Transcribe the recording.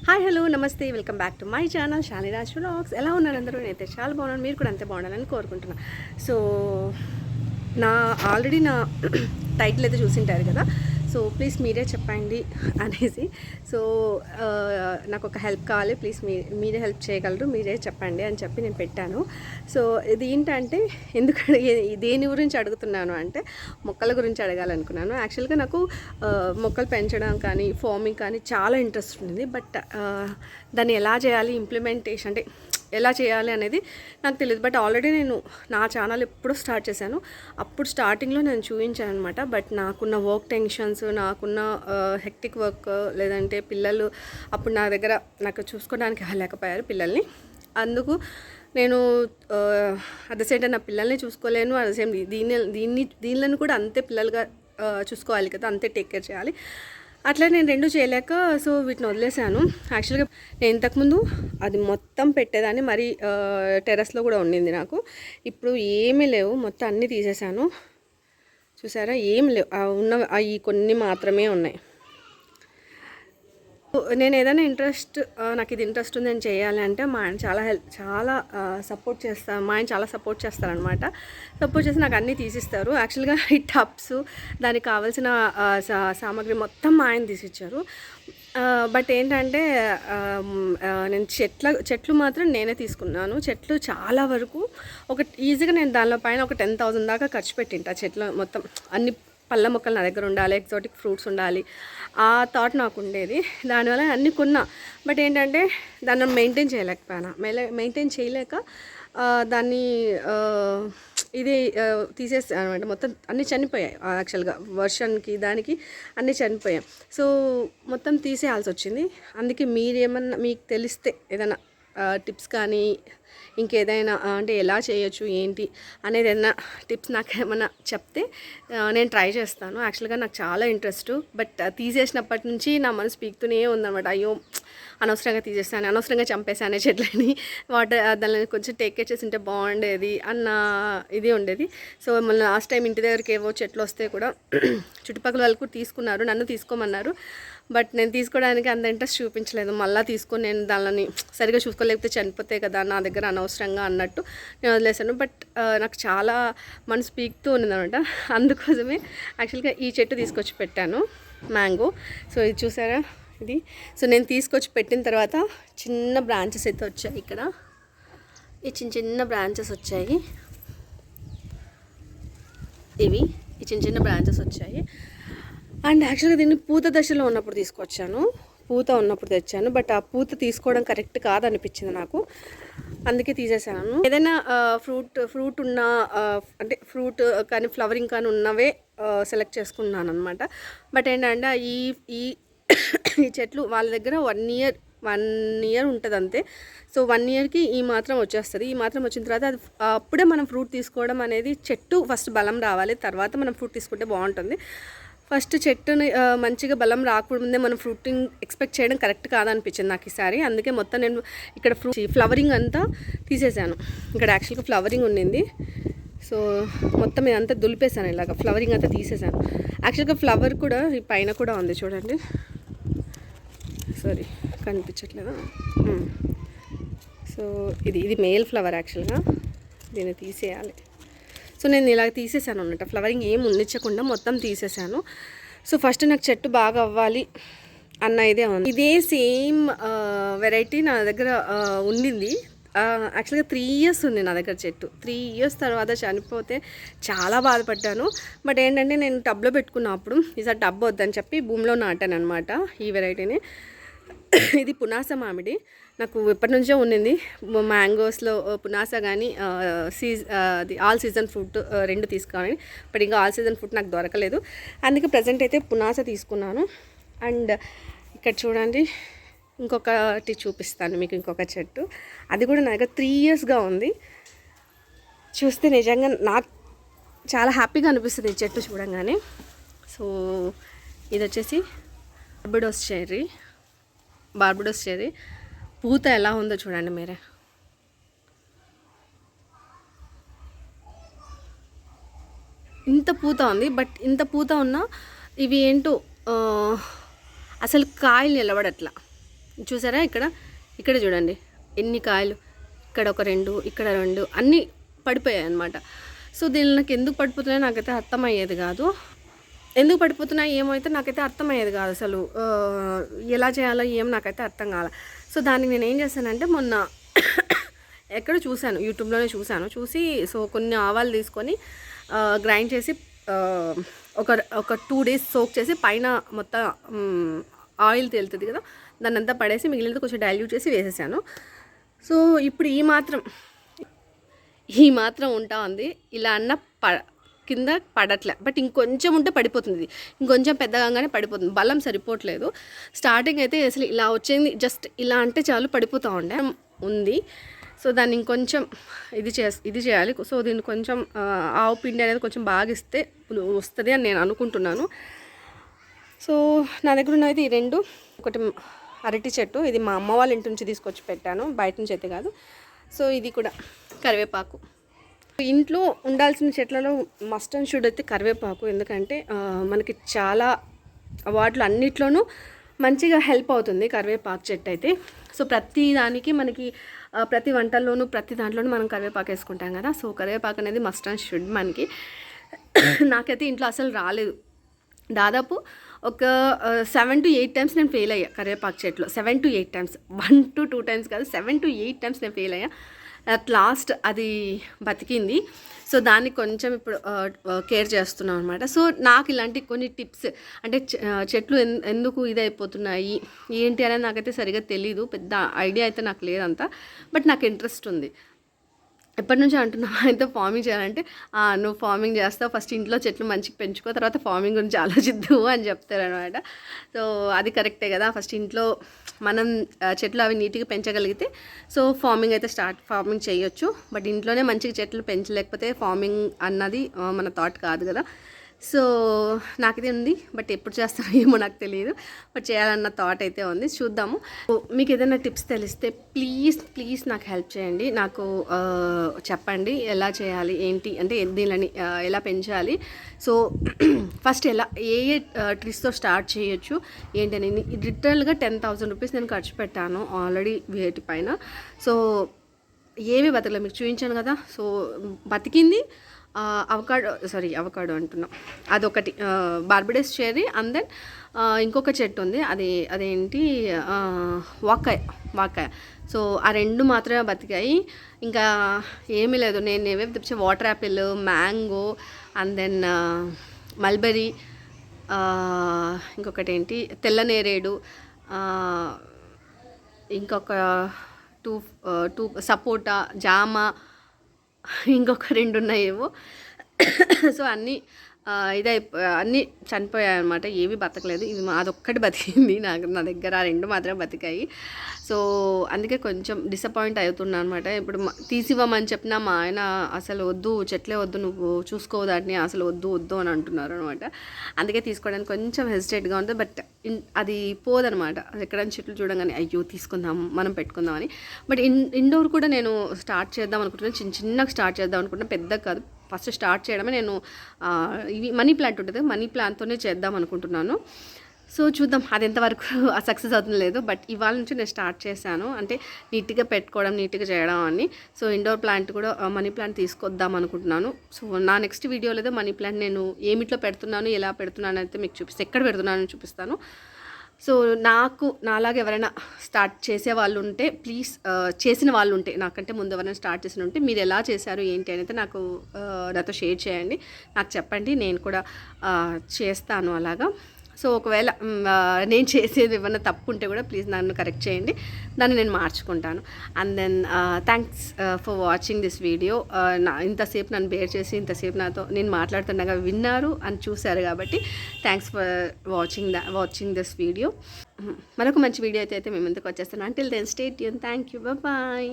Hi hello నమస్తే welcome back to my channel Shaliraj vlogs. ఎలా ఉన్నారు అందరూ? నేనైతే చాలా బాగున్నాను, మీరు కూడా అంతే బాగుండాలని కోరుకుంటున్నాను. సో ఆల్రెడీ నా టైటిల్ అయితే చూసింటారు కదా, సో ప్లీజ్ మీరే చెప్పండి అనేసి. సో నాకు ఒక హెల్ప్ కావాలి, ప్లీజ్ మీరే హెల్ప్ చేయగలరు, మీరే చెప్పండి అని చెప్పి నేను పెట్టాను. సో ఇది ఏంటంటే ఎందుకంటే దేని గురించి అడుగుతున్నాను అంటే మొక్కల గురించి అడగాలనుకున్నాను. యాక్చువల్గా నాకు మొక్కలు పెంచడం కానీ ఫార్మింగ్ కానీ చాలా ఇంట్రెస్ట్ ఉంది. బట్ దాన్ని ఎలా చేయాలి, ఇంప్లిమెంటేషన్ అంటే ఎలా చేయాలి అనేది నాకు తెలియదు. బట్ ఆల్రెడీ నేను నా ఛానల్ ఎప్పుడో స్టార్ట్ చేశాను. అప్పుడు స్టార్టింగ్లో నేను చూపించాను అనమాట. బట్ నాకున్న వర్క్ టెన్షన్స్, నాకున్న హెక్టిక్ వర్క్, లేదంటే పిల్లలు అప్పుడు నా దగ్గర నాకు చూసుకోవడానికి లేకపోయారు పిల్లల్ని. అందుకు నేను అట్ ద సేమ్ టైం నా పిల్లల్ని చూసుకోలేను, అట్ ద సేమ్ దీనిలను కూడా అంతే పిల్లలుగా చూసుకోవాలి కదా, అంతే టేక్ కేర్ చేయాలి. అట్లా నేను రెండు చేయలేక సో వీటిని వదిలేసాను. యాక్చువల్గా నేను ఇంతకుముందు అది మొత్తం పెట్టేదాన్ని, మరి టెర్రస్లో కూడా ఉండింది నాకు. ఇప్పుడు ఏమీ లేవు, మొత్తం అన్నీ తీసేసాను. చూసారా, ఏం లేవు, ఉన్న అవి కొన్ని మాత్రమే ఉన్నాయి. నేను ఏదైనా నాకు ఇది ఇంట్రెస్ట్ ఉంది, నేను చేయాలి అంటే మా ఆయన చాలా సపోర్ట్ చేస్తారు. మా ఆయన చాలా సపోర్ట్ చేస్తారనమాట. సపోర్ట్ చేసి నాకు అన్నీ తీసిస్తారు. యాక్చువల్గా ఈ టబ్స్, దానికి కావాల్సిన సామాగ్రి మొత్తం మా ఆయన తీసిచ్చారు. బట్ ఏంటంటే నేను చెట్లు మాత్రం నేనే తీసుకున్నాను. చెట్లు చాలా వరకు ఈజీగా నేను దానిలో పైన ఒక 10,000 దాకా ఖర్చు పెట్టింటా. చెట్లు మొత్తం అన్ని పళ్ళ మొక్కలు నా దగ్గర ఉండాలి, ఎగ్జాటిక్ ఫ్రూట్స్ ఉండాలి, ఆ థాట్ నాకు ఉండేది. దానివల్ల అన్నీ కొన్నా. బట్ ఏంటంటే దాన్ని మెయింటైన్ చేయలేక దాన్ని ఇది తీసేస్తాను అనమాట. మొత్తం అన్నీ చనిపోయాయి. యాక్చువల్గా వర్షానికి దానికి అన్నీ చనిపోయాయి. సో మొత్తం తీసేయాల్సి వచ్చింది. అందుకే మీకు తెలిస్తే ఏదైనా టిప్స్ కానీ ఇంకేదైనా అంటే ఎలా చేయొచ్చు ఏంటి అనేది ఏదైనా టిప్స్ నాకు ఏమైనా చెప్తే నేను ట్రై చేస్తాను. యాక్చువల్గా నాకు చాలా ఇంట్రెస్ట్. బట్ తీసేసినప్పటి నుంచి నా మనసు పీకుతూనే ఉందన్నమాట. అయ్యో అనవసరంగా తీసేస్తాను, అనవసరంగా చంపేసాను చెట్లని, దాన్ని కొంచెం టేక్ కేర్ చేసి ఉంటే బాగుండేది అన్న ఇది ఉండేది. సో మళ్ళీ లాస్ట్ టైం ఇంటి దగ్గరికి ఏవో చెట్లు వస్తే కూడా చుట్టుపక్కల వాళ్ళకు తీసుకున్నారు, నన్ను తీసుకోమన్నారు. బట్ నేను తీసుకోవడానికి అంత ఇంట్రెస్ట్ చూపించలేదు. మళ్ళీ తీసుకొని నేను దానిని సరిగ్గా చూసుకోలేకపోతే చనిపోతాయి కదా నా దగ్గర అనవసరంగా అన్నట్టు నేను వదిలేసాను. బట్ నాకు చాలా మనసు పీకుతూ ఉన్నదనమాట. అందుకోసమే యాక్చువల్గా ఈ చెట్టు తీసుకొచ్చి పెట్టాను, మ్యాంగో. సో ఇది చూసారా, ఇది సో నేను తీసుకొచ్చి పెట్టిన తర్వాత చిన్న బ్రాంచెస్ అయితే వచ్చాయి. ఇక్కడ ఈ చిన్న బ్రాంచెస్ వచ్చాయి. ఈ చిన్న బ్రాంచెస్ వచ్చాయి. అండ్ యాక్చువల్గా దీన్ని పూత దశలో ఉన్నప్పుడు తీసుకొచ్చాను, పూత ఉన్నప్పుడు తెచ్చాను. బట్ ఆ పూత తీసుకోవడం కరెక్ట్ కాదనిపించింది నాకు, అందుకే తీసేసాను. ఏదైనా ఫ్రూట్ ఉన్న అంటే ఫ్రూట్ కానీ ఫ్లవరింగ్ కానీ ఉన్నవే సెలెక్ట్ చేసుకున్నాను అనమాట. బట్ ఏంటంటే ఈ చెట్లు వాళ్ళ దగ్గర 1 ఇయర్ ఉంటుంది అంతే. సో 1 ఇయర్కి ఈ మాత్రం వచ్చేస్తుంది. ఈ మాత్రం వచ్చిన తర్వాత అది అప్పుడే మనం ఫ్రూట్ తీసుకోవడం అనేది, చెట్టు ఫస్ట్ బలం రావాలి, తర్వాత మనం ఫ్రూట్ తీసుకుంటే బాగుంటుంది. ఫస్ట్ చెట్టుని మంచిగా బలం రాకముందే మనం ఫ్రూటింగ్ ఎక్స్పెక్ట్ చేయడం కరెక్ట్ కాదనిపించింది నాకు ఈసారి. అందుకే మొత్తం నేను ఇక్కడ ఫ్లవరింగ్ అంతా తీసేసాను. ఇక్కడ యాక్చువల్గా ఫ్లవరింగ్ ఉండింది. సో మొత్తం ఇదంతా దులిపేసాను, ఇలాగ ఫ్లవరింగ్ అంతా తీసేసాను. యాక్చువల్గా ఫ్లవర్ కూడా ఈ పైన కూడా ఉంది చూడండి. సారీ కనిపించట్లేదా? సో ఇది మేల్ ఫ్లవర్. యాక్చువల్గా దీన్ని తీసేయాలి. సో నేను ఇలా తీసేసాను అన్నమాట. ఫ్లవరింగ్ ఏం ఉండించకుండా మొత్తం తీసేసాను. సో ఫస్ట్ నాకు చెట్టు బాగా అవ్వాలి అన్న ఇదే ఉంది. ఇదే సేమ్ వెరైటీ నా దగ్గర ఉండింది. యాక్చువల్గా 3 ఇయర్స్ ఉంది నా దగ్గర చెట్టు. 3 ఇయర్స్ తర్వాత చనిపోతే చాలా బాధపడ్డాను. బట్ ఏంటంటే నేను టబ్లో పెట్టుకున్నప్పుడు ఈసారి టబ్ వద్దని చెప్పి భూమిలో నాటాను అనమాట ఈ వెరైటీని. ఇది పునాస మామిడి. నాకు ఎప్పటి నుంచో ఉండింది. మ్యాంగోస్లో పునాస కానీ అది ఆల్ సీజన్ ఫ్రూట్ 2 తీసుకోవాలి. బట్ ఇంకా ఆల్ సీజన్ ఫ్రూట్ నాకు దొరకలేదు. అందుకే ప్రజెంట్ అయితే పునాస తీసుకున్నాను. అండ్ ఇక్కడ చూడండి, ఇంకొకటి చూపిస్తాను మీకు, ఇంకొక చెట్టు. అది కూడా నా దగ్గర 3 ఇయర్స్గా ఉంది. చూస్తే నిజంగా నాకు చాలా హ్యాపీగా అనిపిస్తుంది ఈ చెట్టు చూడంగానే. సో ఇది వచ్చేసి బార్బడోస్ చెర్రీ. పూత ఎలా ఉందో చూడండి మీరే. ఇంత పూత ఉంది. బట్ ఇంత పూత ఉన్నా ఇవి ఏంటో అసలు కాయలు నిలబడట్లా. చూసారా ఇక్కడ చూడండి ఎన్ని కాయలు, ఇక్కడ ఒక 2, ఇక్కడ 2 అన్నీ పడిపోయాయి అనమాట. సో దీనిలో నాకు ఎందుకు పడిపోతున్నాయో నాకైతే అర్థమయ్యేది కాదు. ఎందుకు పడిపోతున్నాయి ఏమైతే నాకైతే అర్థమయ్యేది కాదు అసలు. ఎలా చేయాలో ఏం నాకైతే అర్థం కాలే. సో దానికి నేను ఏం చేశానంటే మొన్న ఎక్కడ చూశాను, యూట్యూబ్లోనే చూసి సో కొన్ని ఆవాలు తీసుకొని గ్రైండ్ చేసి ఒక 2 days సోక్ చేసి పైన మొత్తం ఆయిల్ తేలుతుంది కదా, దాన్ని అంతా పడేసి మిగిలినది కొంచెం డైల్యూట్ చేసి వేసేసాను. సో ఇప్పుడు ఈ మాత్రం ఉంటా ఉంది. ఇలా అన్న కింద పడట్లే, బట్ ఇంకొంచెం ఉంటే పడిపోతుంది. ఇంకొంచెం పెద్దగానే పడిపోతుంది, బలం సరిపోవట్లేదు. స్టార్టింగ్ అయితే అసలు ఇలా వచ్చింది, జస్ట్ ఇలా అంటే చాలు పడిపోతూ ఉంది. సో దాన్ని ఇంకొంచెం ఇది చేయాలి. సో దీన్ని కొంచెం ఆవు పిండి అనేది కొంచెం బాగా ఇస్తే వస్తుంది అని నేను అనుకుంటున్నాను. సో నా దగ్గర ఉన్నది ఈ 2. ఒకటి అరటి చెట్టు, ఇది మా అమ్మ వాళ్ళ ఇంటి నుంచి తీసుకొచ్చి పెట్టాను, బయట నుంచి అయితే కాదు. సో ఇది కూడా కరివేపాకు. ఇంట్లో ఉండాల్సిన చెట్లలో మస్ట్ అండ్ షుడ్ అయితే కరివేపాకు, ఎందుకంటే మనకి చాలా వాటిలో అన్నిట్లోనూ మంచిగా హెల్ప్ అవుతుంది కరివేపాకు చెట్టు అయితే. సో ప్రతి దానికి మనకి ప్రతి వంటల్లోనూ ప్రతి దాంట్లోనూ మనం కరివేపాకు వేసుకుంటాం కదా. సో కరివేపాకు అనేది మస్ట్ అండ్ షుడ్ మనకి. నాకైతే ఇంట్లో అసలు రాలేదు. దాదాపు ఒక 7 to 8 times నేను ఫెయిల్ అయ్యా కరివేపాకు చెట్లు. 7 to 8 times, 1 to 2 times కాదు, 7 to 8 times నేను ఫెయిల్ అయ్యా. అట్ లాస్ట్ అది బతికింది. సో దాన్ని కొంచెం ఇప్పుడు కేర్ చేస్తున్నాం అనమాట. సో నాకు ఇలాంటి కొన్ని టిప్స్ అంటే చెట్లు ఎందుకు ఇదైపోతున్నాయి ఏంటి అనేది నాకైతే సరిగా తెలీదు, పెద్ద ఐడియా అయితే నాకు లేదంతా, బట్ నాకు ఇంట్రెస్ట్ ఉంది. ఎప్పటి నుంచో అంటున్నావు అయితే ఫార్మింగ్ చేయాలంటే, నువ్వు ఫార్మింగ్ చేస్తావు, ఫస్ట్ ఇంట్లో చెట్లు మంచిగా పెంచుకో, తర్వాత ఫార్మింగ్ గురించి ఆలోచిద్దు అని చెప్తారనమాట. సో అది కరెక్టే కదా, ఫస్ట్ ఇంట్లో మనం చెట్లు అవి నీట్గా పెంచగలిగితే సో ఫార్మింగ్ చేయొచ్చు. బట్ ఇంట్లోనే మంచిగా చెట్లు పెంచలేకపోతే ఫార్మింగ్ అన్నది మన థాట్ కాదు కదా. సో నాకైతే ఉంది, బట్ ఎప్పుడు చేస్తానో ఏమో నాకు తెలియదు, బట్ చేయాలన్న థాట్ అయితే ఉంది, చూద్దాము. మీకు ఏదైనా టిప్స్ తెలిస్తే ప్లీజ్ నాకు హెల్ప్ చేయండి, నాకు చెప్పండి ఎలా చేయాలి ఏంటి, అంటే దీనిని ఎలా పెంచాలి. సో ఫస్ట్ ఏ ట్రీస్తో స్టార్ట్ చేయొచ్చు ఏంటి అని. లిటరల్గా 10,000 rupees నేను ఖర్చు పెట్టాను ఆల్రెడీ వీటి పైన. సో ఏమీ బతకలేదు, మీకు చూపించాను కదా. సో బతికింది అవకాడో అంటున్నాం, అదొకటి, బార్బడేస్ చెర్రీ, అండ్ దెన్ ఇంకొక చెట్టు ఉంది, అదేంటి వాకాయ. సో ఆ 2 మాత్రమే బతికాయి, ఇంకా ఏమీ లేదు. నేను ఏవేవి తెచ్చే water apple, mango, and then mulberry, ఇంకొకటి ఏంటి తెల్ల నేరేడు, ఇంకొక 2 సపోటా, జామ, ఇంకొక 2 ఉన్నాయేమో. సో అన్నీ అన్నీ చనిపోయాయి అనమాట, ఏవి బతకలేదు. అదొక్కటి బతికింది, నా దగ్గర ఆ 2 మాత్రమే బతికాయి. సో అందుకే కొంచెం డిసప్పాయింట్ అవుతున్నా అనమాట. ఇప్పుడు తీసివ్వమని చెప్పినా మా ఆయన అసలు వద్దు, చెట్లే వద్దు, నువ్వు చూసుకోవదాన్ని, అసలు వద్దు అని అంటున్నారు అనమాట. అందుకే తీసుకోవడానికి కొంచెం హెసిటేట్గా ఉంటుంది. బట్ అది పోదనమాట, ఎక్కడైనా చెట్లు చూడగానే అయ్యో తీసుకుందాం మనం పెట్టుకుందామని. బట్ ఇండోర్ కూడా నేను స్టార్ట్ చేద్దాం అనుకుంటున్నాను, చిన్నగా స్టార్ట్ చేద్దాం అనుకుంటున్నాను, పెద్దగా కాదు. ఫస్ట్ స్టార్ట్ చేయడమే నేను ఇవి మనీ ప్లాంట్ ఉంటుంది, మనీ ప్లాంట్తోనే చేద్దాం అనుకుంటున్నాను. సో చూద్దాం అది ఎంతవరకు సక్సెస్ అవుతుందో లేదు. బట్ ఇవాళ నుంచి నేను స్టార్ట్ చేశాను, అంటే నీట్గా పెట్టుకోవడం, నీట్గా చేయడం అని. సో ఇండోర్ ప్లాంట్ కూడా మనీ ప్లాంట్ తీసుకొద్దాం అనుకుంటున్నాను. సో నా నెక్స్ట్ వీడియోలో అయితే మనీ ప్లాంట్ నేను ఏమిట్లో పెడుతున్నాను, ఎలా పెడుతున్నాను అయితే మీకు చూపిస్తాను, ఎక్కడ పెడుతున్నానని చూపిస్తాను. సో నాలాగా ఎవరైనా స్టార్ట్ చేసే వాళ్ళు ఉంటే ప్లీజ్, చేసిన వాళ్ళు ఉంటే, నాకంటే ముందు ఎవరైనా స్టార్ట్ చేసిన ఉంటే మీరు ఎలా చేశారు ఏంటి అనేది నాతో షేర్ చేయండి, నాకు చెప్పండి, నేను కూడా చేస్తాను అలాగా. సో ఒకవేళ నేను చేసేది ఏమైనా తప్పు ఉంటే కూడా ప్లీజ్ నన్ను కరెక్ట్ చేయండి, దాన్ని నేను మార్చుకుంటాను. And then thanks for watching this video. ఇంతసేపు నన్ను బేర్ చేసి ఇంతసేపు నాతో నేను మాట్లాడుతుండగా విన్నారు అని చూశారు కాబట్టి thanks for watching this video. మరొక మంచి వీడియో అయితే మేము ముందుకు వచ్చేస్తాను. Until then stay tune. Thank you, bye.